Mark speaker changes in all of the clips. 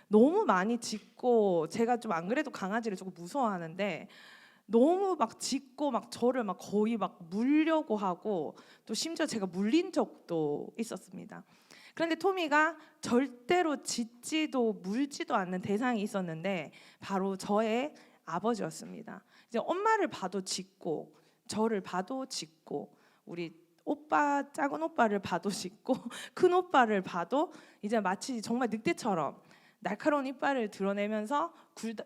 Speaker 1: 너무 많이 짖고, 제가 좀 안 그래도 강아지를 조금 무서워하는데 너무 막 짖고 막 저를 막 거의 막 물려고 하고, 또 심지어 제가 물린 적도 있었습니다. 그런데 토미가 절대로 짖지도 물지도 않는 대상이 있었는데 바로 저의 아버지였습니다. 이제 엄마를 봐도 짖고, 저를 봐도 짖고, 우리 오빠, 작은 오빠를 봐도 짖고, 큰 오빠를 봐도 이제 마치 정말 늑대처럼 날카로운 이빨을 드러내면서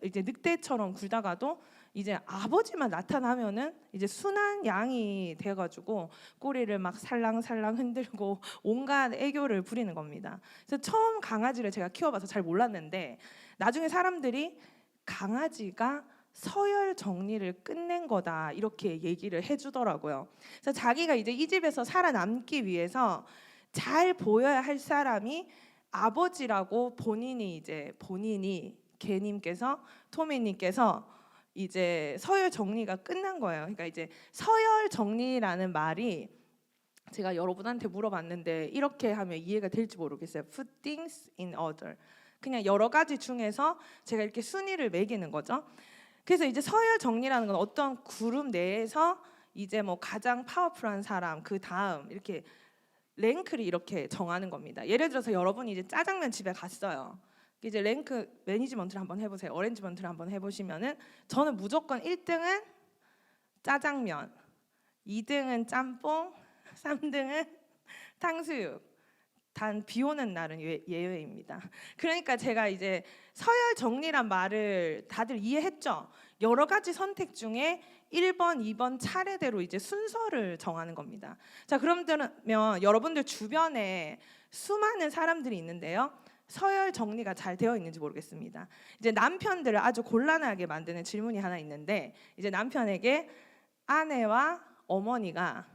Speaker 1: 이제 늑대처럼 굴다가도 이제 아버지만 나타나면은 이제 순한 양이 돼가지고 꼬리를 막 살랑살랑 흔들고 온갖 애교를 부리는 겁니다. 그래서 처음 강아지를 제가 키워봐서 잘 몰랐는데 나중에 사람들이 강아지가 서열 정리를 끝낸 거다 이렇게 얘기를 해주더라고요. 그래서 자기가 이제 이 집에서 살아남기 위해서 잘 보여야 할 사람이 아버지라고 본인이 개님께서, 토미님께서 이제 서열 정리가 끝난 거예요. 그러니까 이제 서열 정리라는 말이 제가 여러분한테 물어봤는데 이렇게 하면 이해가 될지 모르겠어요. Put things in order. 그냥 여러 가지 중에서 제가 이렇게 순위를 매기는 거죠. 그래서 이제 서열 정리라는 건 어떤 그룹 내에서 이제 뭐 가장 파워풀한 사람, 그 다음 이렇게 랭크를 이렇게 정하는 겁니다. 예를 들어서 여러분이 이제 짜장면 집에 갔어요. 이제 랭크 매니지먼트를 한번 해보세요. 어레인지먼트를 한번 해보시면은 저는 무조건 1등은 짜장면, 2등은 짬뽕, 3등은 탕수육. 단 비 오는 날은 예외입니다. 그러니까 제가 이제 서열 정리란 말을 다들 이해했죠? 여러 가지 선택 중에 1번, 2번 차례대로 이제 순서를 정하는 겁니다. 자, 그러면 여러분들 주변에 수많은 사람들이 있는데요. 서열 정리가 잘 되어 있는지 모르겠습니다. 이제 남편들을 아주 곤란하게 만드는 질문이 하나 있는데, 이제 남편에게 아내와 어머니가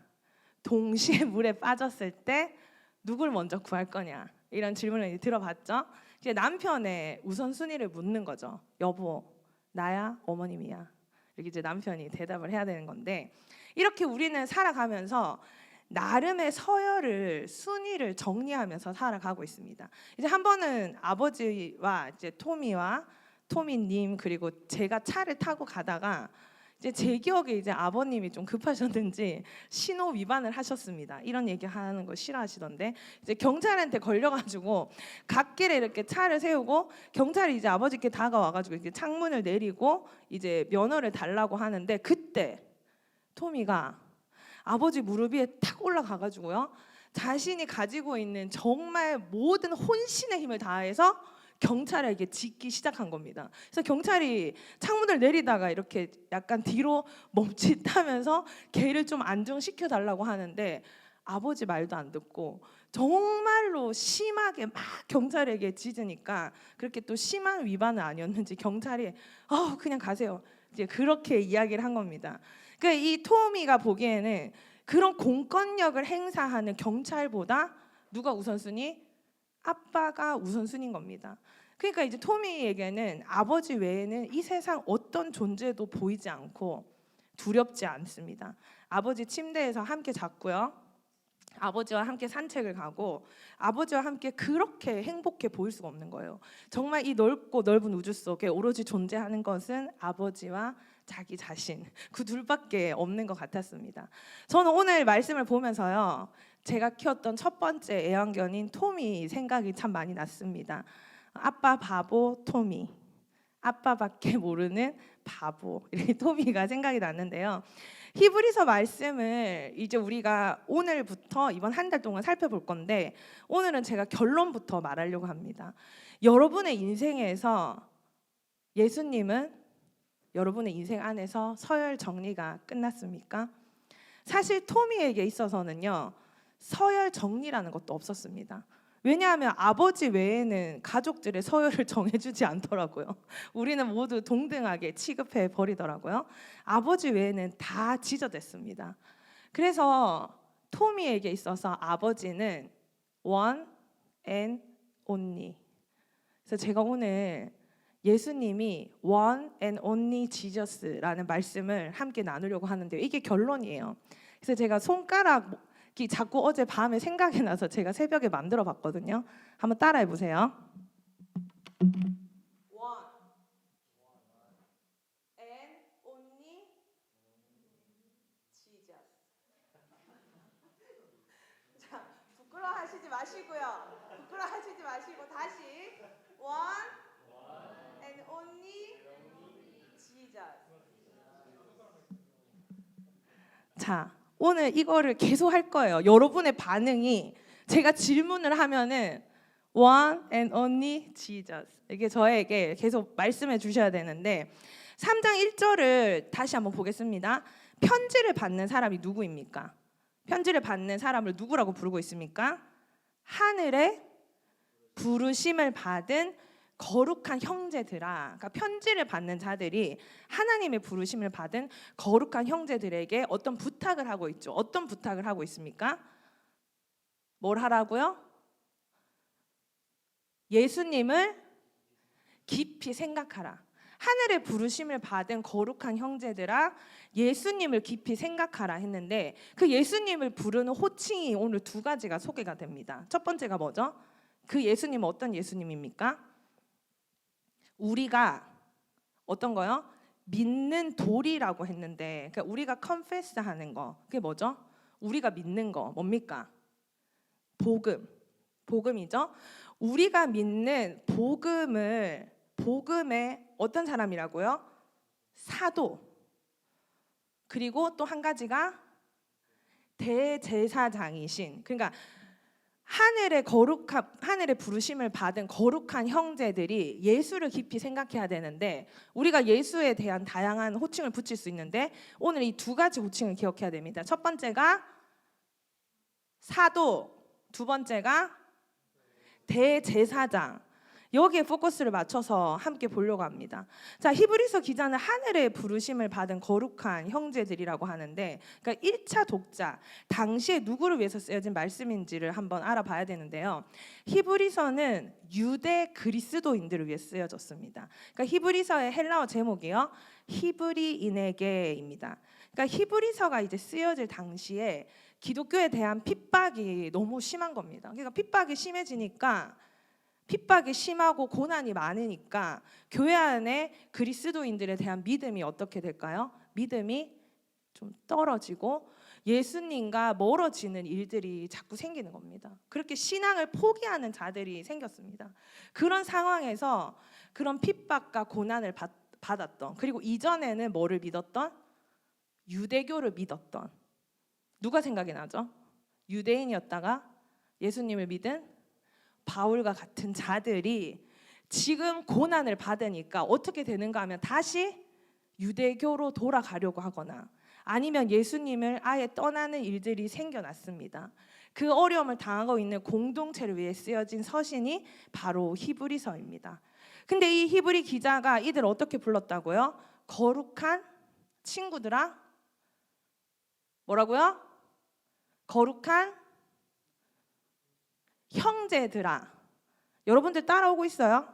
Speaker 1: 동시에 물에 빠졌을 때 누굴 먼저 구할 거냐, 이런 질문을 들어봤죠. 이제 남편의 우선순위를 묻는 거죠. 여보, 나야 어머님이야. 이렇게 이제 남편이 대답을 해야 되는 건데, 이렇게 우리는 살아가면서 나름의 서열을, 순위를 정리하면서 살아가고 있습니다. 이제 한 번은 아버지와 이제 토미님 그리고 제가 차를 타고 가다가 이제 제 기억에 이제 아버님이 좀 급하셨는지 신호 위반을 하셨습니다. 이런 얘기 하는 거 싫어하시던데, 이제 경찰한테 걸려가지고 갓길에 이렇게 차를 세우고 경찰이 이제 아버지께 다가와가지고 이렇게 창문을 내리고 이제 면허를 달라고 하는데, 그때 토미가 아버지 무릎 위에 탁 올라가가지고요, 자신이 가지고 있는 정말 모든 혼신의 힘을 다해서 경찰에게 짖기 시작한 겁니다. 그래서 경찰이 창문을 내리다가 이렇게 약간 뒤로 멈칫하면서 걔를 좀 안정시켜 달라고 하는데 아버지 말도 안 듣고 정말로 심하게 막 경찰에게 짖으니까, 그렇게 또 심한 위반은 아니었는지 경찰이 그냥 가세요, 이제 그렇게 이야기를 한 겁니다. 그러니까 이 토미가 보기에는 그런 공권력을 행사하는 경찰보다 누가 우선순위? 아빠가 우선순위인 겁니다. 그러니까 이제 토미에게는 아버지 외에는 이 세상 어떤 존재도 보이지 않고 두렵지 않습니다. 아버지 침대에서 함께 잤고요, 아버지와 함께 산책을 가고, 아버지와 함께 그렇게 행복해 보일 수가 없는 거예요. 정말 이 넓고 넓은 우주 속에 오로지 존재하는 것은 아버지와 자기 자신, 그 둘밖에 없는 것 같았습니다. 저는 오늘 말씀을 보면서요, 제가 키웠던 첫 번째 애완견인 토미 생각이 참 많이 났습니다. 아빠 바보 토미, 아빠밖에 모르는 바보, 이렇게 토미가 생각이 났는데요. 히브리서 말씀을 이제 우리가 오늘부터 이번 한 달 동안 살펴볼 건데, 오늘은 제가 결론부터 말하려고 합니다. 여러분의 인생에서 예수님은 여러분의 인생 안에서 서열 정리가 끝났습니까? 사실 토미에게 있어서는요, 서열 정리라는 것도 없었습니다. 왜냐하면 아버지 외에는 가족들의 서열을 정해주지 않더라고요. 우리는 모두 동등하게 취급해 버리더라고요. 아버지 외에는 다 지저댔습니다. 그래서 토미에게 있어서 아버지는 one and only. 그래서 제가 오늘 예수님이 one and only Jesus라는 말씀을 함께 나누려고 하는데요, 이게 결론이에요. 그래서 제가 손가락이 자꾸 어제 밤에 생각이 나서 제가 새벽에 만들어 봤거든요. 한번 따라해 보세요. 마시고요. 부끄러워하시지 마시고 다시 one and only Jesus. 자, 오늘 이거를 계속 할 거예요. 여러분의 반응이 제가 질문을 하면은 one and only Jesus. 이게 저에게 계속 말씀해 주셔야 되는데 3장 1절을 다시 한번 보겠습니다. 편지를 받는 사람이 누구입니까? 편지를 받는 사람을 누구라고 부르고 있습니까? 하늘의 부르심을 받은 거룩한 형제들아. 그러니까 편지를 받는 자들이 하나님의 부르심을 받은 거룩한 형제들에게 어떤 부탁을 하고 있죠. 어떤 부탁을 하고 있습니까? 뭘 하라고요? 예수님을 깊이 생각하라. 하늘의 부르심을 받은 거룩한 형제들아, 예수님을 깊이 생각하라 했는데 그 예수님을 부르는 호칭이 오늘 두 가지가 소개가 됩니다. 첫 번째가 뭐죠? 그 예수님은 어떤 예수님입니까? 우리가 어떤 거요? 믿는 돌이라고 했는데 그러니까 우리가 confess 하는 거 그게 뭐죠? 우리가 믿는 거 뭡니까? 복음이죠. 우리가 믿는 복음의 어떤 사람이라고요? 사도. 그리고 또 한 가지가 대제사장이신. 그러니까 하늘의 부르심을 받은 거룩한 형제들이 예수를 깊이 생각해야 되는데 우리가 예수에 대한 다양한 호칭을 붙일 수 있는데 오늘 이 두 가지 호칭을 기억해야 됩니다. 첫 번째가 사도, 두 번째가 대제사장. 여기에 포커스를 맞춰서 함께 보려고 합니다. 자, 히브리서 기자는 하늘의 부르심을 받은 거룩한 형제들이라고 하는데 그러니까 1차 독자, 당시에 누구를 위해서 쓰여진 말씀인지를 한번 알아봐야 되는데요. 히브리서는 유대 그리스도인들을 위해 쓰여졌습니다. 그러니까 히브리서의 헬라어 제목이요. 히브리인에게입니다. 그러니까 히브리서가 이제 쓰여질 당시에 기독교에 대한 핍박이 너무 심한 겁니다. 그러니까 핍박이 심하고 고난이 많으니까 교회 안에 그리스도인들에 대한 믿음이 어떻게 될까요? 믿음이 좀 떨어지고 예수님과 멀어지는 일들이 자꾸 생기는 겁니다. 그렇게 신앙을 포기하는 자들이 생겼습니다. 그런 상황에서 그런 핍박과 고난을 받았던, 그리고 이전에는 뭐를 믿었던? 유대교를 믿었던, 누가 생각이 나죠? 유대인이었다가 예수님을 믿은 바울과 같은 자들이 지금 고난을 받으니까 어떻게 되는가 하면 다시 유대교로 돌아가려고 하거나 아니면 예수님을 아예 떠나는 일들이 생겨났습니다. 그 어려움을 당하고 있는 공동체를 위해 쓰여진 서신이 바로 히브리서입니다. 근데 이 히브리 기자가 이들 어떻게 불렀다고요? 거룩한 친구들아. 뭐라고요? 거룩한 형제들아. 여러분들 따라오고 있어요?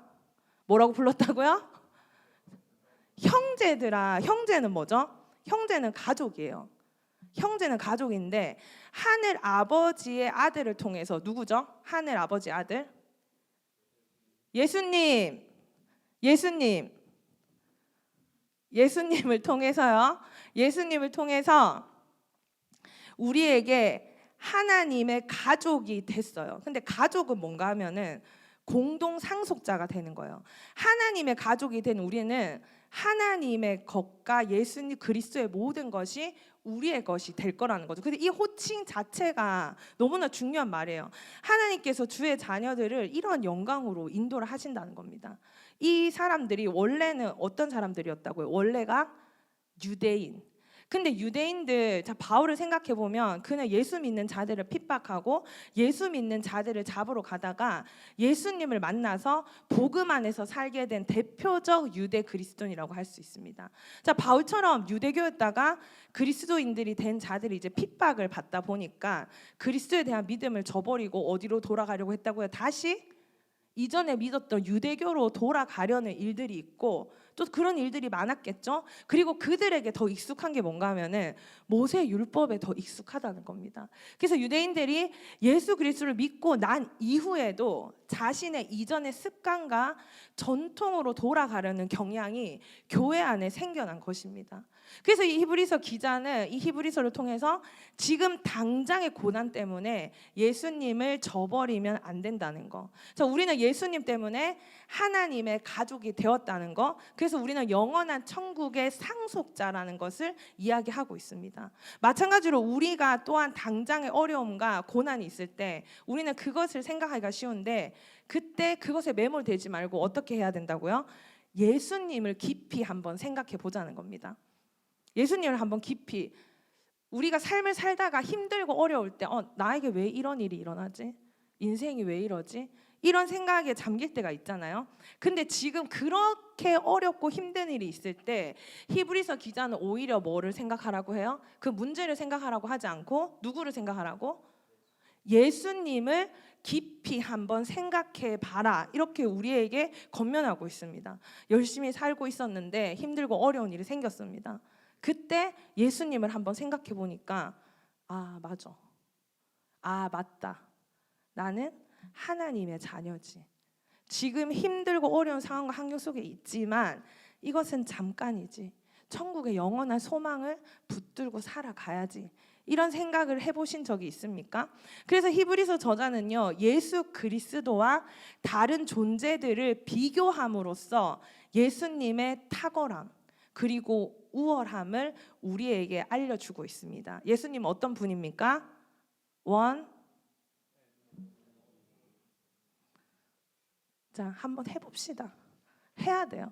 Speaker 1: 뭐라고 불렀다고요? 형제들아. 형제는 뭐죠? 형제는 가족이에요. 형제는 가족인데 하늘 아버지의 아들을 통해서 누구죠? 하늘 아버지 아들? 예수님을 통해서요. 예수님을 통해서 우리에게 하나님의 가족이 됐어요. 근데 가족은 뭔가 하면은 공동 상속자가 되는 거예요. 하나님의 가족이 된 우리는 하나님의 것과 예수님 그리스도의 모든 것이 우리의 것이 될 거라는 거죠. 근데 이 호칭 자체가 너무나 중요한 말이에요. 하나님께서 주의 자녀들을 이런 영광으로 인도를 하신다는 겁니다. 이 사람들이 원래는 어떤 사람들이었다고요? 원래가 유대인. 근데 유대인들, 자, 바울을 생각해 보면 그는 예수 믿는 자들을 핍박하고 예수 믿는 자들을 잡으러 가다가 예수님을 만나서 복음 안에서 살게 된 대표적 유대 그리스도인이라고 할 수 있습니다. 자, 바울처럼 유대교였다가 그리스도인들이 된 자들이 이제 핍박을 받다 보니까 그리스도에 대한 믿음을 저버리고 어디로 돌아가려고 했다고요? 다시 이전에 믿었던 유대교로 돌아가려는 일들이 있고, 또 그런 일들이 많았겠죠. 그리고 그들에게 더 익숙한 게 뭔가 하면은 모세 율법에 더 익숙하다는 겁니다. 그래서 유대인들이 예수 그리스도를 믿고 난 이후에도 자신의 이전의 습관과 전통으로 돌아가려는 경향이 교회 안에 생겨난 것입니다. 그래서 이 히브리서 기자는 이 히브리서를 통해서 지금 당장의 고난 때문에 예수님을 저버리면 안 된다는 거. 그래서 우리는 예수님 때문에 하나님의 가족이 되었다는 거. 그래서 우리는 영원한 천국의 상속자라는 것을 이야기하고 있습니다. 마찬가지로 우리가 또한 당장의 어려움과 고난이 있을 때 우리는 그것을 생각하기가 쉬운데 그때 그것에 매몰되지 말고 어떻게 해야 된다고요? 예수님을 깊이 한번 생각해 보자는 겁니다. 예수님을 한번 깊이, 우리가 삶을 살다가 힘들고 어려울 때 나에게 왜 이런 일이 일어나지? 인생이 왜 이러지? 이런 생각에 잠길 때가 있잖아요. 근데 지금 그렇게 어렵고 힘든 일이 있을 때 히브리서 기자는 오히려 뭐를 생각하라고 해요? 그 문제를 생각하라고 하지 않고 누구를 생각하라고? 예수님을 깊이 한번 생각해 봐라, 이렇게 우리에게 권면하고 있습니다. 열심히 살고 있었는데 힘들고 어려운 일이 생겼습니다. 그때 예수님을 한번 생각해 보니까 맞아. 맞다. 나는 하나님의 자녀지. 지금 힘들고 어려운 상황과 환경 속에 있지만 이것은 잠깐이지. 천국의 영원한 소망을 붙들고 살아가야지. 이런 생각을 해보신 적이 있습니까? 그래서 히브리서 저자는요, 예수 그리스도와 다른 존재들을 비교함으로써 예수님의 탁월함 그리고 우월함을 우리에게 알려주고 있습니다. 예수님 어떤 분입니까? 자, 한번 해봅시다. 해야 돼요.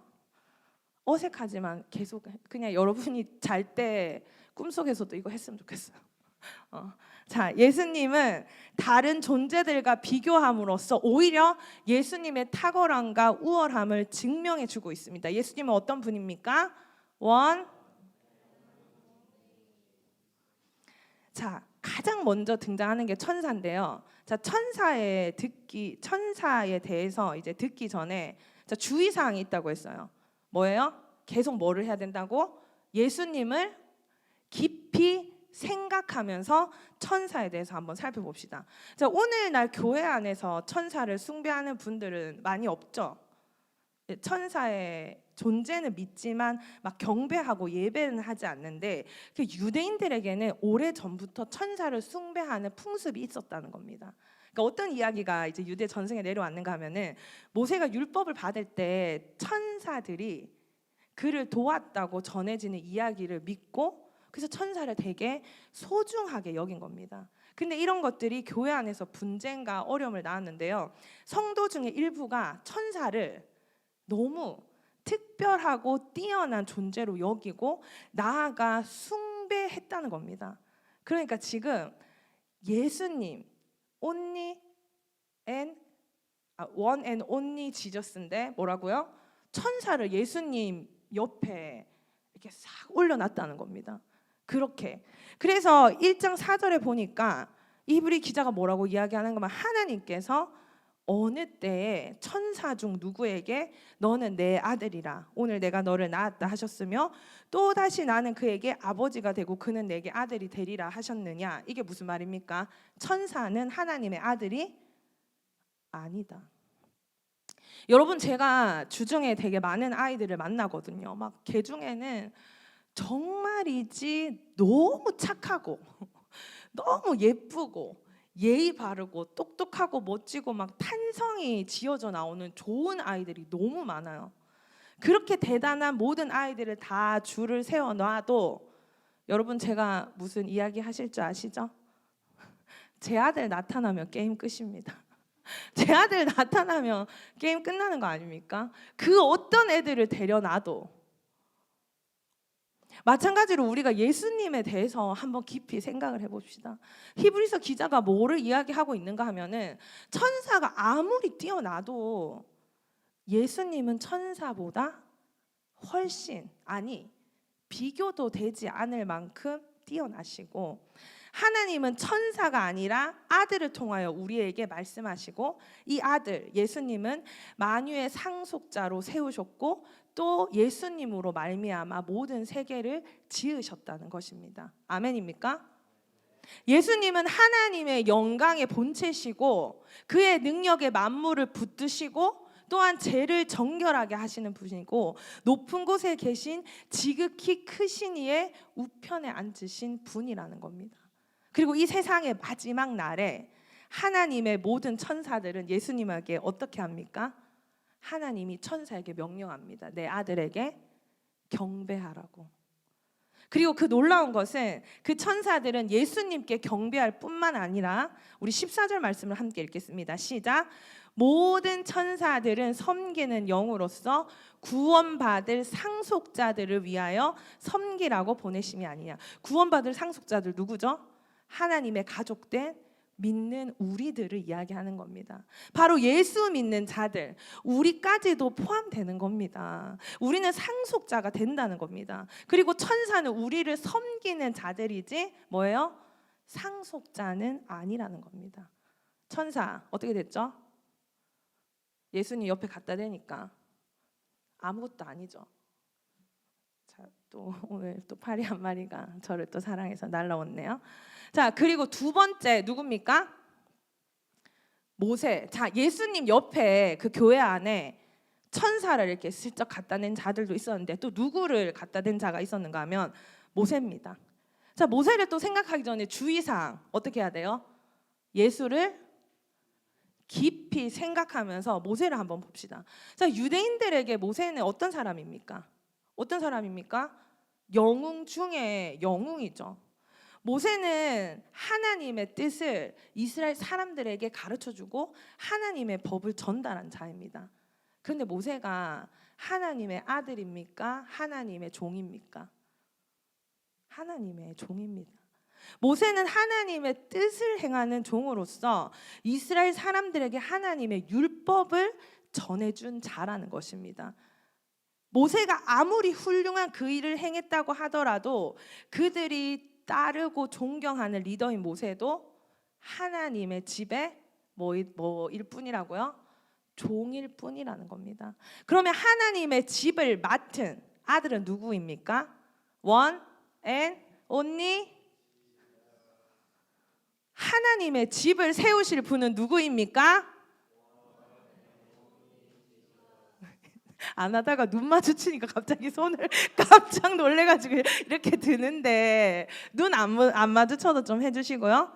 Speaker 1: 어색하지만 계속 그냥 여러분이 잘 때 꿈속에서도 이거 했으면 좋겠어요. 자, 예수님은 다른 존재들과 비교함으로써 오히려 예수님의 탁월함과 우월함을 증명해 주고 있습니다. 예수님은 어떤 분입니까? 자, 가장 먼저 등장하는 게 천사인데요. 자, 천사에 대해서 이제 듣기 전에 주의 사항이 있다고 했어요. 뭐예요? 계속 뭐를 해야 된다고? 예수님을 깊이 생각하면서 천사에 대해서 한번 살펴봅시다. 자, 오늘날 교회 안에서 천사를 숭배하는 분들은 많이 없죠. 천사의 존재는 믿지만 막 경배하고 예배는 하지 않는데 유대인들에게는 오래전부터 천사를 숭배하는 풍습이 있었다는 겁니다. 그러니까 어떤 이야기가 이제 유대 전승에 내려왔는가 하면은 모세가 율법을 받을 때 천사들이 그를 도왔다고 전해지는 이야기를 믿고 그래서 천사를 되게 소중하게 여긴 겁니다. 근데 이런 것들이 교회 안에서 분쟁과 어려움을 낳았는데요. 성도 중에 일부가 천사를 너무 특별하고 뛰어난 존재로 여기고 나아가 숭배했다는 겁니다. 그러니까 지금 예수님 one and only 지저스인데 뭐라고요? 천사를 예수님 옆에 이렇게 싹 올려놨다는 겁니다. 그렇게. 그래서 1장 4절에 보니까 히브리 기자가 뭐라고 이야기하는 거면 하나님께서 어느 때에 천사 중 누구에게 너는 내 아들이라 오늘 내가 너를 낳았다 하셨으며 또다시 나는 그에게 아버지가 되고 그는 내게 아들이 되리라 하셨느냐. 이게 무슨 말입니까? 천사는 하나님의 아들이 아니다. 여러분, 제가 주중에 되게 많은 아이들을 만나거든요. 막 걔 중에는 정말이지 너무 착하고 너무 예쁘고 예의 바르고 똑똑하고 멋지고 막 탄성이 지어져 나오는 좋은 아이들이 너무 많아요. 그렇게 대단한 모든 아이들을 다 줄을 세워놔도 여러분, 제가 무슨 이야기 하실 줄 아시죠? 제 아들 나타나면 게임 끝입니다. 제 아들 나타나면 게임 끝나는 거 아닙니까? 그 어떤 애들을 데려놔도 마찬가지로 우리가 예수님에 대해서 한번 깊이 생각을 해봅시다. 히브리서 기자가 뭐를 이야기하고 있는가 하면은 천사가 아무리 뛰어나도 예수님은 천사보다 훨씬 비교도 되지 않을 만큼 뛰어나시고 하나님은 천사가 아니라 아들을 통하여 우리에게 말씀하시고, 이 아들 예수님은 만유의 상속자로 세우셨고 또 예수님으로 말미암아 모든 세계를 지으셨다는 것입니다. 아멘입니까? 예수님은 하나님의 영광의 본체시고 그의 능력에 만물을 붙드시고 또한 죄를 정결하게 하시는 분이고 높은 곳에 계신 지극히 크신 이의 우편에 앉으신 분이라는 겁니다. 그리고 이 세상의 마지막 날에 하나님의 모든 천사들은 예수님에게 어떻게 합니까? 하나님이 천사에게 명령합니다. 내 아들에게 경배하라고. 그리고 그 놀라운 것은 그 천사들은 예수님께 경배할 뿐만 아니라, 우리 14절 말씀을 함께 읽겠습니다. 시작. 모든 천사들은 섬기는 영으로서 구원받을 상속자들을 위하여 섬기라고 보내심이 아니냐. 구원받을 상속자들 누구죠? 하나님의 가족된 믿는 우리들을 이야기하는 겁니다. 바로 예수 믿는 자들, 우리까지도 포함되는 겁니다. 우리는 상속자가 된다는 겁니다. 그리고 천사는 우리를 섬기는 자들이지 뭐예요? 상속자는 아니라는 겁니다. 천사 어떻게 됐죠? 예수님 옆에 갖다 대니까 아무것도 아니죠. 자, 또 오늘 또 파리 한 마리가 저를 또 사랑해서 날라왔네요. 자, 그리고 두 번째 누굽니까? 모세. 자, 예수님 옆에 그 교회 안에 천사를 이렇게 슬쩍 갖다 낸 자들도 있었는데 또 누구를 갖다 댄 자가 있었는가 하면 모세입니다. 자, 모세를 또 생각하기 전에 주의사항 어떻게 해야 돼요? 예수를 깊이 생각하면서 모세를 한번 봅시다. 자, 유대인들에게 모세는 어떤 사람입니까? 어떤 사람입니까? 영웅 중에 영웅이죠. 모세는 하나님의 뜻을 이스라엘 사람들에게 가르쳐주고 하나님의 법을 전달한 자입니다. 그런데 모세가 하나님의 아들입니까? 하나님의 종입니까? 하나님의 종입니다. 모세는 하나님의 뜻을 행하는 종으로서 이스라엘 사람들에게 하나님의 율법을 전해준 자라는 것입니다. 모세가 아무리 훌륭한 그 일을 행했다고 하더라도 그들이 따르고 존경하는 리더인 모세도 하나님의 집에 뭐일 뿐이라고요? 종일 뿐이라는 겁니다. 그러면 하나님의 집을 맡은 아들은 누구입니까? One and only. 하나님의 집을 세우실 분은 누구입니까? 안 하다가 눈 마주치니까 갑자기 손을 깜짝 놀래가지고 이렇게 드는데 눈 안 마주쳐도 좀 해주시고요.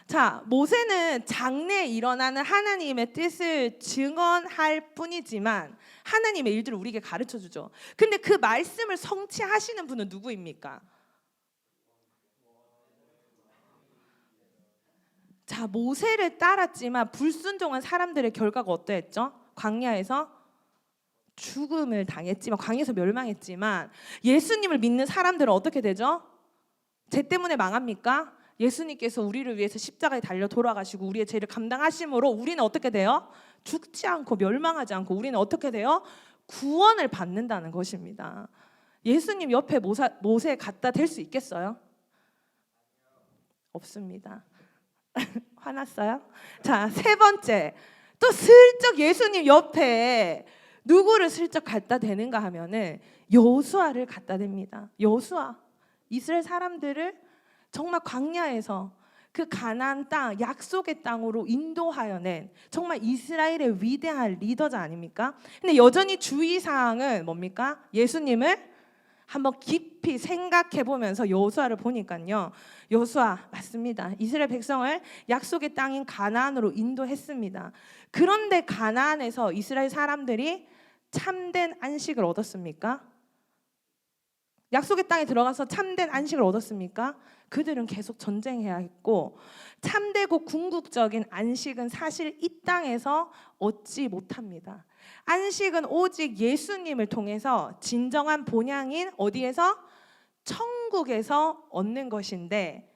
Speaker 1: 자, 모세는 장래에 일어나는 하나님의 뜻을 증언할 뿐이지만 하나님의 일들을 우리에게 가르쳐주죠. 근데 그 말씀을 성취하시는 분은 누구입니까? 자, 모세를 따랐지만 불순종한 사람들의 결과가 어떠했죠? 광야에서 죽음을 당했지만, 광야에서 멸망했지만 예수님을 믿는 사람들은 어떻게 되죠? 죄 때문에 망합니까? 예수님께서 우리를 위해서 십자가에 달려 돌아가시고 우리의 죄를 감당하심으로 우리는 어떻게 돼요? 죽지 않고 멸망하지 않고 우리는 어떻게 돼요? 구원을 받는다는 것입니다. 예수님 옆에 모세 갖다 댈 수 있겠어요? 없습니다. 화났어요? 자, 세 번째, 또 슬쩍 예수님 옆에 누구를 슬쩍 갖다 대는가 하면은 여호수아를 갖다 댑니다. 여호수아, 이스라엘 사람들을 정말 광야에서 그 가나안 땅, 약속의 땅으로 인도하여 낸 정말 이스라엘의 위대한 리더자 아닙니까? 근데 여전히 주의사항은 뭡니까? 예수님을 한번 깊이 생각해 보면서 여호수아를 보니까요, 여호수아 맞습니다. 이스라엘 백성을 약속의 땅인 가나안으로 인도했습니다. 그런데 가나안에서 이스라엘 사람들이 참된 안식을 얻었습니까? 약속의 땅에 들어가서 참된 안식을 얻었습니까? 그들은 계속 전쟁해야 했고 참되고 궁극적인 안식은 사실 이 땅에서 얻지 못합니다. 안식은 오직 예수님을 통해서 진정한 본향인 어디에서? 천국에서 얻는 것인데,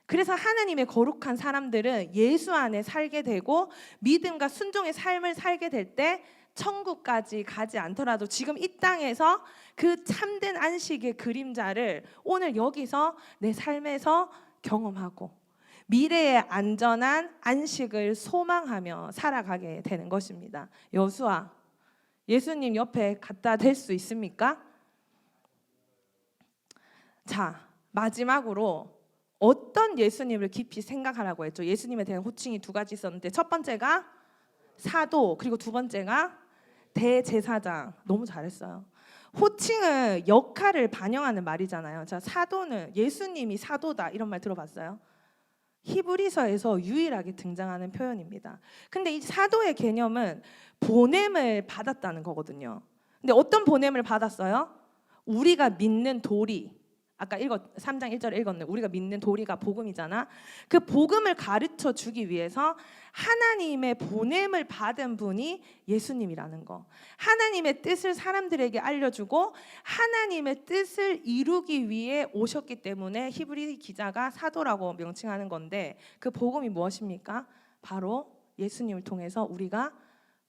Speaker 1: 그래서 하나님의 거룩한 사람들은 예수 안에 살게 되고 믿음과 순종의 삶을 살게 될 때 천국까지 가지 않더라도 지금 이 땅에서 그 참된 안식의 그림자를 오늘 여기서 내 삶에서 경험하고 미래의 안전한 안식을 소망하며 살아가게 되는 것입니다. 여수아, 예수님 옆에 갖다 댈 수 있습니까? 자, 마지막으로 어떤 예수님을 깊이 생각하라고 했죠? 예수님에 대한 호칭이 두 가지 있었는데 첫 번째가 사도, 그리고 두 번째가 대제사장. 너무 잘했어요. 호칭은 역할을 반영하는 말이잖아요. 자, 사도는 예수님이 사도다 이런 말 들어봤어요? 히브리서에서 유일하게 등장하는 표현입니다. 근데 이 사도의 개념은 보냄을 받았다는 거거든요. 근데 어떤 보냄을 받았어요? 우리가 믿는 도리, 아까 3장 1절에 읽었는데 우리가 믿는 도리가 복음이잖아. 그 복음을 가르쳐 주기 위해서 하나님의 보냄을 받은 분이 예수님이라는 거. 하나님의 뜻을 사람들에게 알려주고 하나님의 뜻을 이루기 위해 오셨기 때문에 히브리 기자가 사도라고 명칭하는 건데, 그 복음이 무엇입니까? 바로 예수님을 통해서 우리가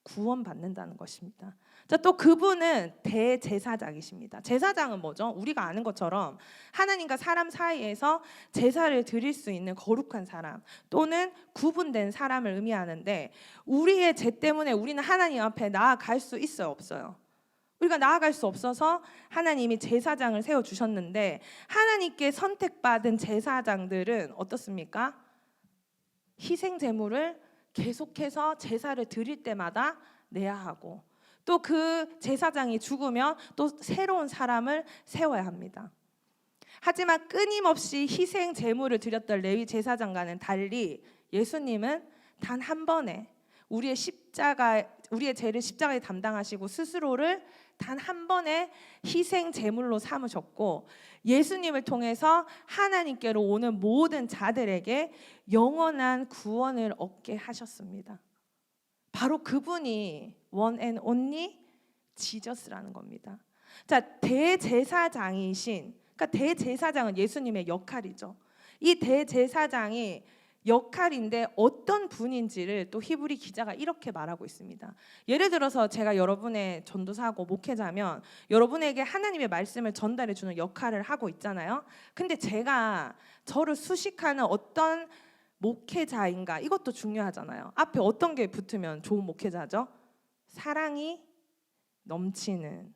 Speaker 1: 구원받는다는 것입니다. 자, 또 그분은 대제사장이십니다. 제사장은 뭐죠? 우리가 아는 것처럼 하나님과 사람 사이에서 제사를 드릴 수 있는 거룩한 사람 또는 구분된 사람을 의미하는데, 우리의 죄 때문에 우리는 하나님 앞에 나아갈 수 있어요, 없어요? 우리가 나아갈 수 없어서 하나님이 제사장을 세워주셨는데, 하나님께 선택받은 제사장들은 어떻습니까? 희생 제물을 계속해서 제사를 드릴 때마다 내야 하고, 또 그 제사장이 죽으면 또 새로운 사람을 세워야 합니다. 하지만 끊임없이 희생 제물을 드렸던 레위 제사장과는 달리 예수님은 단 한 번에 우리의 죄를 십자가에 담당하시고 스스로를 단 한 번에 희생 제물로 삼으셨고, 예수님을 통해서 하나님께로 오는 모든 자들에게 영원한 구원을 얻게 하셨습니다. 바로 그분이 one and only 지저스라는 겁니다. 자, 대제사장이신, 그러니까 대제사장은 예수님의 역할이죠. 이 대제사장이 역할인데 어떤 분인지를 또 히브리 기자가 이렇게 말하고 있습니다. 예를 들어서 제가 여러분의 전도사고 목회자면 여러분에게 하나님의 말씀을 전달해 주는 역할을 하고 있잖아요. 근데 제가 저를 수식하는 어떤 목회자인가, 이것도 중요하잖아요. 앞에 어떤 게 붙으면 좋은 목회자죠? 사랑이 넘치는.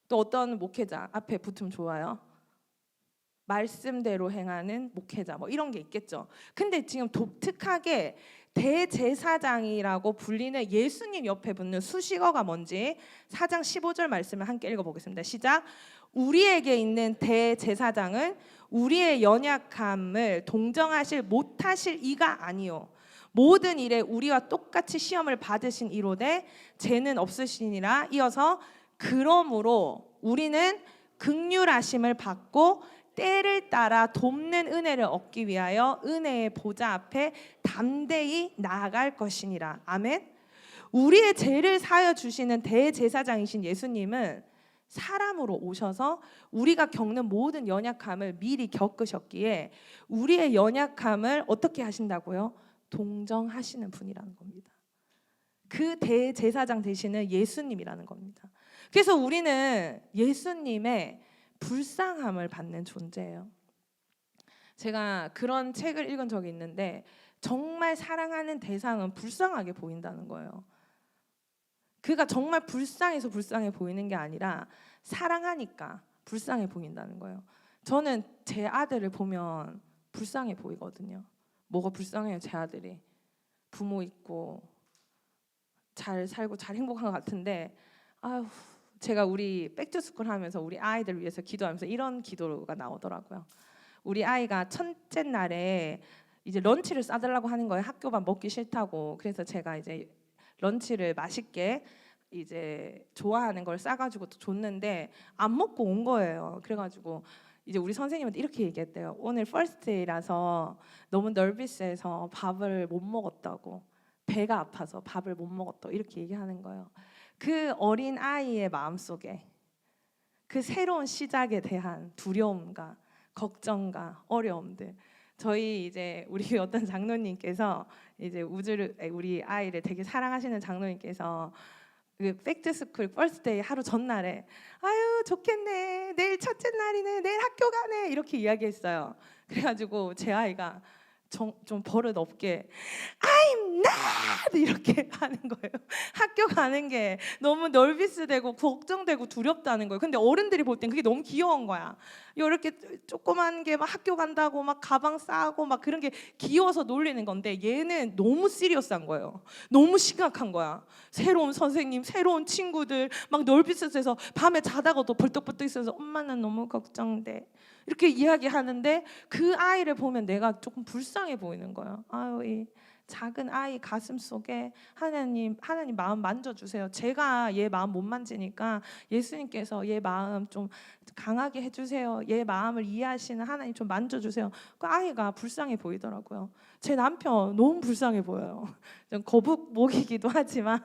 Speaker 1: 또 어떤 목회자 앞에 붙으면 좋아요? 말씀대로 행하는 목회자, 뭐 이런 게 있겠죠. 근데 지금 독특하게 대제사장이라고 불리는 예수님 옆에 붙는 수식어가 뭔지 4장 15절 말씀을 함께 읽어보겠습니다. 시작. 우리에게 있는 대제사장은 우리의 연약함을 동정하실 못하실 이가 아니요 모든 일에 우리와 똑같이 시험을 받으신 이로되 죄는 없으시니라. 이어서 그러므로 우리는 긍휼하심을 받고 때를 따라 돕는 은혜를 얻기 위하여 은혜의 보좌 앞에 담대히 나아갈 것이니라. 아멘. 우리의 죄를 사하여 주시는 대제사장이신 예수님은 사람으로 오셔서 우리가 겪는 모든 연약함을 미리 겪으셨기에 우리의 연약함을 어떻게 하신다고요? 동정하시는 분이라는 겁니다. 그 대제사장 되시는 예수님이라는 겁니다. 그래서 우리는 예수님의 불쌍함을 받는 존재예요. 제가 그런 책을 읽은 적이 있는데 정말 사랑하는 대상은 불쌍하게 보인다는 거예요. 그가 정말 불쌍해서 불쌍해 보이는 게 아니라 사랑하니까 불쌍해 보인다는 거예요. 저는 제 아들을 보면 불쌍해 보이거든요. 뭐가 불쌍해요? 제 아들이 부모 있고 잘 살고 잘 행복한 것 같은데, 아휴, 제가 우리 백투스쿨 하면서 우리 아이들 위해서 기도하면서 이런 기도가 나오더라고요. 우리 아이가 첫째 날에 이제 런치를 싸달라고 하는 거예요. 학교밥 먹기 싫다고. 그래서 제가 이제 런치를 맛있게 이제 좋아하는 걸 싸가지고 또 줬는데 안 먹고 온 거예요. 그래가지고 이제 우리 선생님한테 이렇게 얘기했대요. 오늘 퍼스트데이라서 너무 널비스해서 밥을 못 먹었다고, 배가 아파서 밥을 못 먹었다고 이렇게 얘기하는 거예요. 그 어린 아이의 마음속에 그 새로운 시작에 대한 두려움과 걱정과 어려움들. 저희 이제 우리 어떤 장로님께서 이제 우리 아이를 되게 사랑하시는 장로님께서 그 백투스쿨 퍼스트데이 하루 전날에 아유 아유 좋겠네, 내일 첫째 날이네, 내일 학교 가네, 이렇게 이야기했어요. 그래가지고 제 아이가 좀 버릇 없게 I'm not 이렇게 하는 거예요. 학교 가는 게 너무 널비스되고 걱정되고 두렵다는 거예요. 근데 어른들이 볼 땐 그게 너무 귀여운 거야. 이렇게 조그만 게 막 학교 간다고 막 가방 싸고 막 그런 게 귀여워서 놀리는 건데, 얘는 너무 시리어스한 거예요. 너무 심각한 거야. 새로운 선생님, 새로운 친구들, 막 널비스해서 밤에 자다가도 벌떡벌떡 있어서 엄마 난 너무 걱정돼, 이렇게 이야기하는데 그 아이를 보면 내가 조금 불쌍해 보이는 거예요. 아유, 이 작은 아이 가슴 속에 하나님 마음 만져주세요. 제가 얘 마음 못 만지니까 예수님께서 얘 마음 좀 강하게 해주세요. 얘 마음을 이해하시는 하나님 좀 만져주세요. 그 아이가 불쌍해 보이더라고요. 제 남편 너무 불쌍해 보여요. 좀 거북목이기도 하지만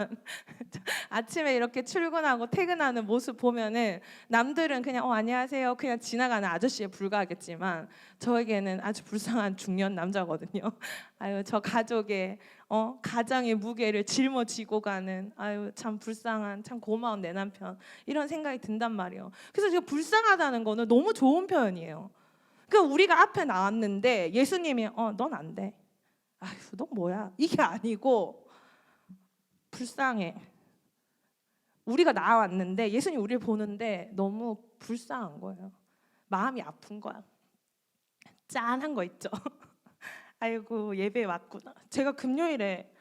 Speaker 1: 아침에 이렇게 출근하고 퇴근하는 모습 보면은 남들은 그냥 안녕하세요 그냥 지나가는 아저씨에 불과하겠지만 저에게는 아주 불쌍한 중년 남자거든요. 아유, 저 가족의 가장의 무게를 짊어지고 가는, 아유 참 불쌍한, 참 고마운 내 남편, 이런 생각이 든단 말이에요. 그래서 제가 불쌍하다는 거는 너무 좋은 표현이에요. 그러니까 우리가 앞에 나왔는데 예수님이 넌 안 돼, 아유 너 뭐야, 이게 아니고 불쌍해. 우리가 나왔는데 예수님 우리를 보는데 너무 불쌍한 거예요. 마음이 아픈 거야. 짠한 거 있죠. 아이고 예배에 왔구나. 제가 금요일에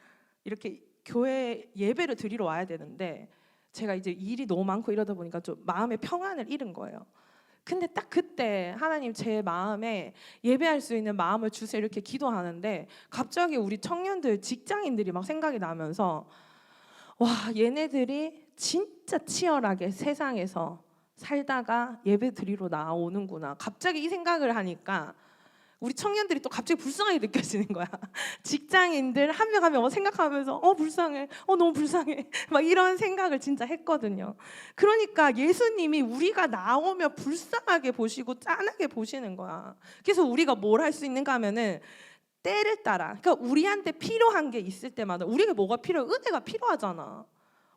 Speaker 1: 이렇게 교회 예배를 드리러 와야 되는데 제가 이제 일이 너무 많고 이러다 보니까 좀 마음의 평안을 잃은 거예요. 근데 딱 그때 하나님 제 마음에 예배할 수 있는 마음을 주세요 이렇게 기도하는데 갑자기 우리 청년들, 직장인들이 막 생각이 나면서 와, 얘네들이 진짜 치열하게 세상에서 살다가 예배 드리러 나오는구나. 갑자기 이 생각을 하니까 우리 청년들이 또 갑자기 불쌍하게 느껴지는 거야. 직장인들 한 명 한 명 생각하면서 불쌍해, 너무 불쌍해, 막 이런 생각을 진짜 했거든요. 그러니까 예수님이 우리가 나오면 불쌍하게 보시고 짠하게 보시는 거야. 그래서 우리가 뭘 할 수 있는가 하면은 때를 따라, 그러니까 우리한테 필요한 게 있을 때마다, 우리가 뭐가 필요해? 은혜가 필요하잖아.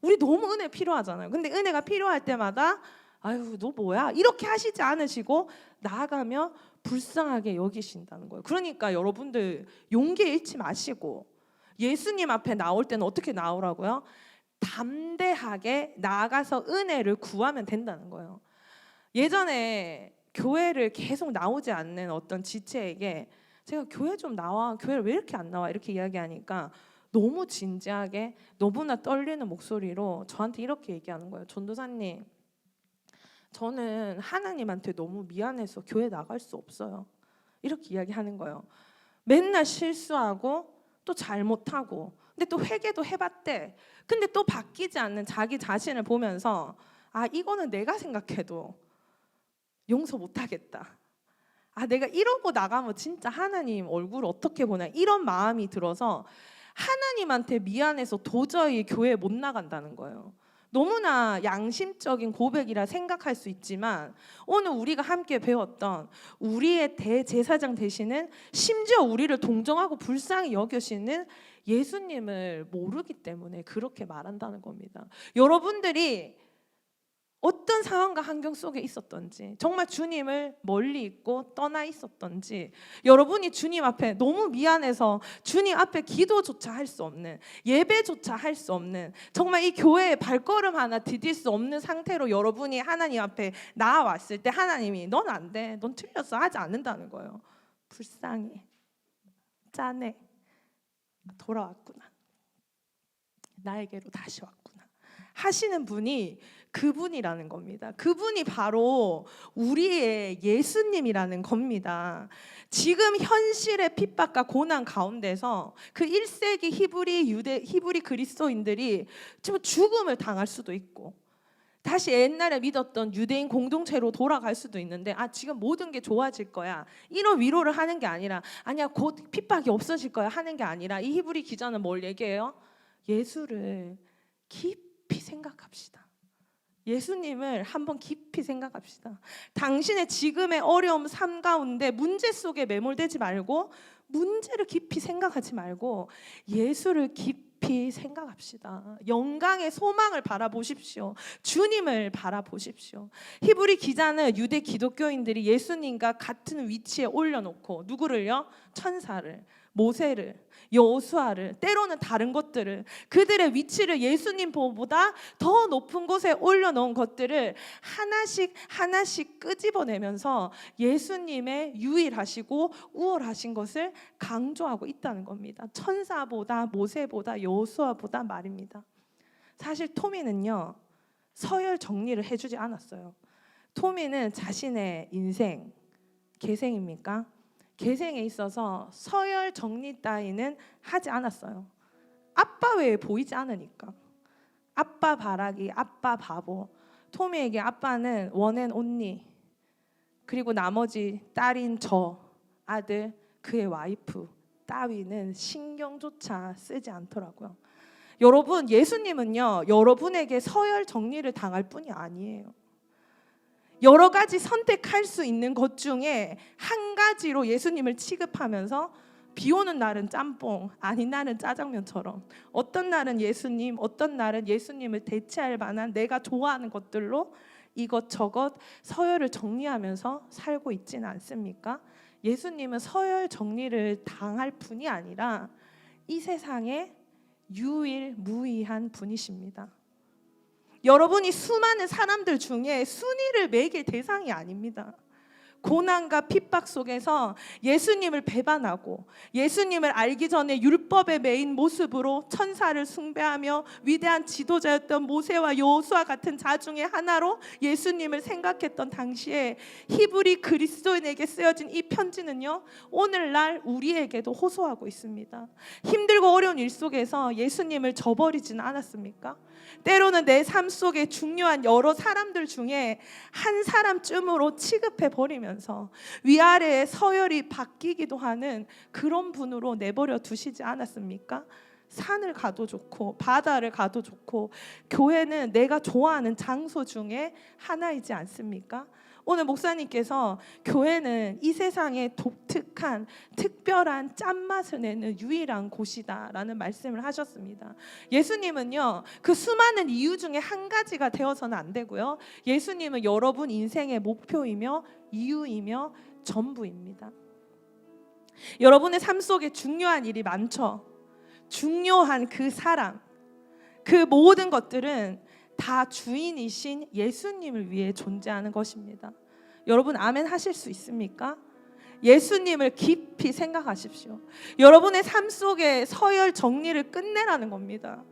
Speaker 1: 우리 너무 은혜 필요하잖아요. 근데 은혜가 필요할 때마다 아유 너 뭐야? 이렇게 하시지 않으시고 나아가며 불쌍하게 여기신다는 거예요. 그러니까 여러분들 용기 잃지 마시고 예수님 앞에 나올 때는 어떻게 나오라고요? 담대하게 나아가서 은혜를 구하면 된다는 거예요. 예전에 교회를 계속 나오지 않는 어떤 지체에게 제가 교회 좀 나와, 교회를 왜 이렇게 안 나와? 이렇게 이야기하니까 너무 진지하게 너무나 떨리는 목소리로 저한테 이렇게 얘기하는 거예요. 전도사님, 저는 하나님한테 너무 미안해서 교회 나갈 수 없어요. 이렇게 이야기하는 거예요. 맨날 실수하고 또 잘못하고 근데 또 회개도 해봤대. 근데 또 바뀌지 않는 자기 자신을 보면서 이거는 내가 생각해도 용서 못하겠다. 내가 이러고 나가면 진짜 하나님 얼굴 어떻게 보나, 이런 마음이 들어서 하나님한테 미안해서 도저히 교회에 못 나간다는 거예요. 너무나 양심적인 고백이라 생각할 수 있지만 오늘 우리가 함께 배웠던 우리의 대제사장 되시는, 심지어 우리를 동정하고 불쌍히 여기시는 예수님을 모르기 때문에 그렇게 말한다는 겁니다. 여러분들이 어떤 상황과 환경 속에 있었던지, 정말 주님을 멀리 있고 떠나 있었던지, 여러분이 주님 앞에 너무 미안해서 주님 앞에 기도조차 할 수 없는, 예배조차 할 수 없는, 정말 이 교회에 발걸음 하나 디딜 수 없는 상태로 여러분이 하나님 앞에 나아왔을 때 하나님이 넌 안 돼, 넌 틀렸어 하지 않는다는 거예요. 불쌍해, 짠해, 돌아왔구나, 나에게로 다시 왔구나 하시는 분이 그분이라는 겁니다. 그분이 바로 우리의 예수님이라는 겁니다. 지금 현실의 핍박과 고난 가운데서 그 1세기 히브리 그리스도인들이 좀 죽음을 당할 수도 있고 다시 옛날에 믿었던 유대인 공동체로 돌아갈 수도 있는데 지금 모든 게 좋아질 거야, 이런 위로를 하는 게 아니라, 아니야 곧 핍박이 없어질 거야 하는 게 아니라, 이 히브리 기자는 뭘 얘기해요? 예수를 깊이 생각합시다. 예수님을 한번 깊이 생각합시다. 당신의 지금의 어려움, 삶 가운데 문제 속에 매몰되지 말고, 문제를 깊이 생각하지 말고 예수를 깊이 깊이 생각합시다. 영광의 소망을 바라보십시오. 주님을 바라보십시오. 히브리 기자는 유대 기독교인들이 예수님과 같은 위치에 올려놓고 누구를요? 천사를, 모세를, 여호수아를, 때로는 다른 것들을, 그들의 위치를 예수님보다 더 높은 곳에 올려놓은 것들을 하나씩 하나씩 끄집어내면서 예수님의 유일하시고 우월하신 것을 강조하고 있다는 겁니다. 천사보다, 모세보다, 여호수아보다 말입니다. 사실 토미는요, 서열 정리를 해주지 않았어요. 토미는 자신의 인생, 계생입니까? 계생에 있어서 서열 정리 따위는 하지 않았어요. 아빠 외에 보이지 않으니까. 아빠 바라기, 아빠 바보. 토미에게 아빠는 원앤 온리, 그리고 나머지 딸인 저, 아들, 그의 와이프 따위는 신경조차 쓰지 않더라고요. 여러분, 예수님은요, 여러분에게 서열 정리를 당할 뿐이 아니에요. 여러 가지 선택할 수 있는 것 중에 한 가지로 예수님을 취급하면서 비 오는 날은 짬뽕, 아닌 날은 짜장면처럼, 어떤 날은 예수님, 어떤 날은 예수님을 대체할 만한 내가 좋아하는 것들로 이것저것 서열을 정리하면서 살고 있지는 않습니까? 예수님은 서열 정리를 당할 분이 아니라 이 세상에 유일무이한 분이십니다. 여러분이 수많은 사람들 중에 순위를 매길 대상이 아닙니다. 고난과 핍박 속에서 예수님을 배반하고 예수님을 알기 전에 율법의 매인 모습으로 천사를 숭배하며 위대한 지도자였던 모세와 여호수아 같은 자 중에 하나로 예수님을 생각했던 당시에 히브리 그리스도인에게 쓰여진 이 편지는요, 오늘날 우리에게도 호소하고 있습니다. 힘들고 어려운 일 속에서 예수님을 저버리지는 않았습니까? 때로는 내 삶 속에 중요한 여러 사람들 중에 한 사람쯤으로 취급해 버리면서 위아래의 서열이 바뀌기도 하는 그런 분으로 내버려 두시지 않았습니까? 산을 가도 좋고 바다를 가도 좋고 교회는 내가 좋아하는 장소 중에 하나이지 않습니까? 오늘 목사님께서 교회는 이 세상에 독특한 특별한 짠맛을 내는 유일한 곳이다라는 말씀을 하셨습니다. 예수님은요, 그 수많은 이유 중에 한 가지가 되어서는 안 되고요, 예수님은 여러분 인생의 목표이며 이유이며 전부입니다. 여러분의 삶 속에 중요한 일이 많죠. 중요한 그 사람, 그 모든 것들은 다 주인이신 예수님을 위해 존재하는 것입니다. 여러분 아멘 하실 수 있습니까? 예수님을 깊이 생각하십시오. 여러분의 삶 속에 서열 정리를 끝내라는 겁니다.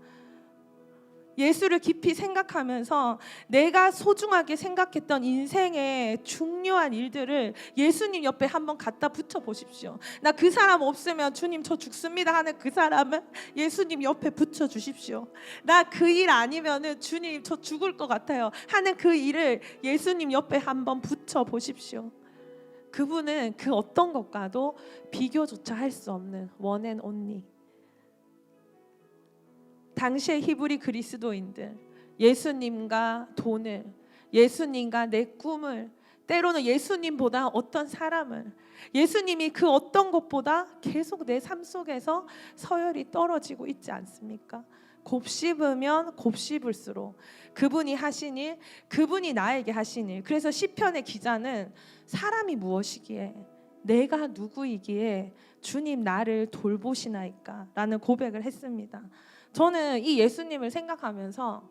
Speaker 1: 예수를 깊이 생각하면서 내가 소중하게 생각했던 인생의 중요한 일들을 예수님 옆에 한번 갖다 붙여 보십시오. 나 그 사람 없으면 주님 저 죽습니다 하는 그 사람은 예수님 옆에 붙여 주십시오. 나 그 일 아니면은 주님 저 죽을 것 같아요 하는 그 일을 예수님 옆에 한번 붙여 보십시오. 그분은 그 어떤 것과도 비교조차 할 수 없는 원앤 온리. 당시의 히브리 그리스도인들, 예수님과 돈을, 예수님과 내 꿈을, 때로는 예수님보다 어떤 사람을, 예수님이 그 어떤 것보다 계속 내 삶 속에서 서열이 떨어지고 있지 않습니까? 곱씹으면 곱씹을수록 그분이 하신 일, 그분이 나에게 하신 일. 그래서 시편의 기자는 사람이 무엇이기에, 내가 누구이기에 주님 나를 돌보시나이까 라는 고백을 했습니다. 저는 이 예수님을 생각하면서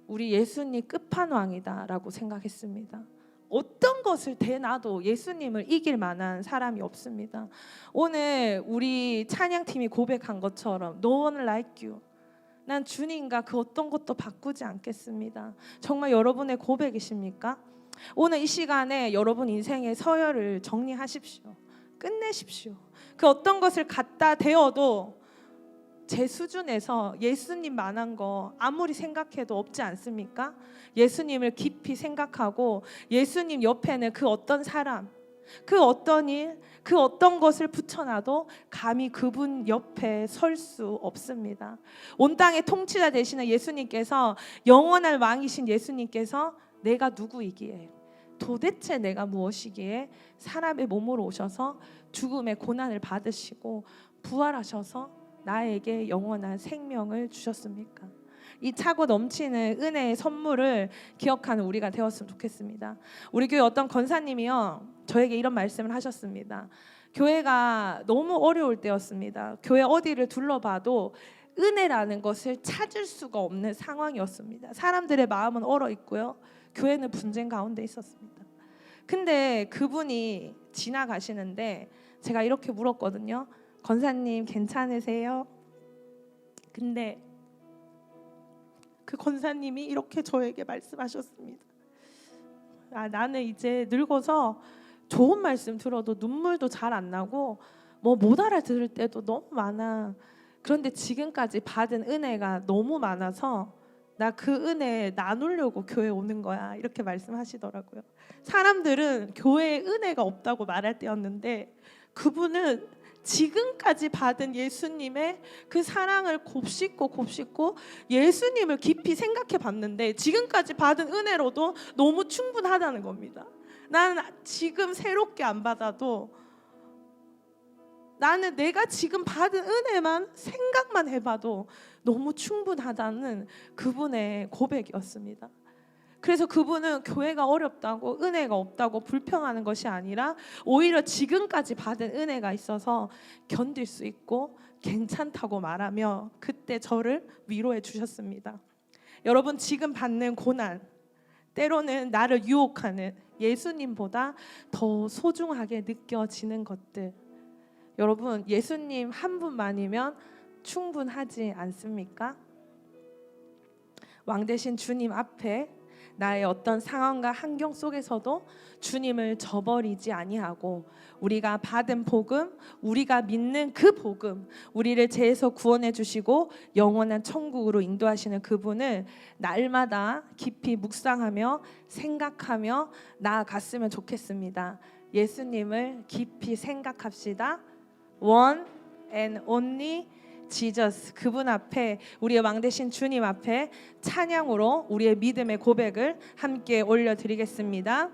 Speaker 1: 우리 예수님 끝판왕이다라고 생각했습니다. 어떤 것을 대놔도 예수님을 이길 만한 사람이 없습니다. 오늘 우리 찬양팀이 고백한 것처럼 No one like you. 난 주님과 그 어떤 것도 바꾸지 않겠습니다. 정말 여러분의 고백이십니까? 오늘 이 시간에 여러분 인생의 서열을 정리하십시오. 끝내십시오. 그 어떤 것을 갖다 대어도 제 수준에서 예수님만한 거 아무리 생각해도 없지 않습니까? 예수님을 깊이 생각하고 예수님 옆에는 그 어떤 사람, 그 어떤 일, 그 어떤 것을 붙여놔도 감히 그분 옆에 설 수 없습니다. 온 땅의 통치자 되시는 예수님께서, 영원한 왕이신 예수님께서 내가 누구이기에, 도대체 내가 무엇이기에 사람의 몸으로 오셔서 죽음의 고난을 받으시고 부활하셔서 나에게 영원한 생명을 주셨습니까? 이 차고 넘치는 은혜의 선물을 기억하는 우리가 되었으면 좋겠습니다. 우리 교회 어떤 권사님이요, 저에게 이런 말씀을 하셨습니다. 교회가 너무 어려울 때였습니다. 교회 어디를 둘러봐도 은혜라는 것을 찾을 수가 없는 상황이었습니다. 사람들의 마음은 얼어 있고요, 교회는 분쟁 가운데 있었습니다. 근데 그분이 지나가시는데 제가 이렇게 물었거든요. 권사님 괜찮으세요? 근데 그 권사님이 이렇게 저에게 말씀하셨습니다. 나는 이제 늙어서 좋은 말씀 들어도 눈물도 잘 안 나고 뭐 못 알아들을 때도 너무 많아. 그런데 지금까지 받은 은혜가 너무 많아서 나 그 은혜 나누려고 교회 오는 거야, 이렇게 말씀하시더라고요. 사람들은 교회에 은혜가 없다고 말할 때였는데 그분은 지금까지 받은 예수님의 그 사랑을 곱씹고 예수님을 깊이 생각해 봤는데 지금까지 받은 은혜로도 너무 충분하다는 겁니다. 나는 지금 새롭게 안 받아도 나는 내가 지금 받은 은혜만 생각만 해봐도 너무 충분하다는 그분의 고백이었습니다. 그래서 그분은 교회가 어렵다고 은혜가 없다고 불평하는 것이 아니라 오히려 지금까지 받은 은혜가 있어서 견딜 수 있고 괜찮다고 말하며 그때 저를 위로해 주셨습니다. 여러분, 지금 받는 고난, 때로는 나를 유혹하는 예수님보다 더 소중하게 느껴지는 것들, 여러분, 예수님 한 분만이면 충분하지 않습니까? 왕 되신 주님 앞에 나의 어떤 상황과 환경 속에서도 주님을 저버리지 아니하고 우리가 받은 복음, 우리가 믿는 그 복음, 우리를 죄에서 구원해 주시고 영원한 천국으로 인도하시는 그분을 날마다 깊이 묵상하며 생각하며 나아갔으면 좋겠습니다. 예수님을 깊이 생각합시다. One and only 지저스, 그분 앞에, 우리의 왕 되신 주님 앞에 찬양으로 우리의 믿음의 고백을 함께 올려드리겠습니다.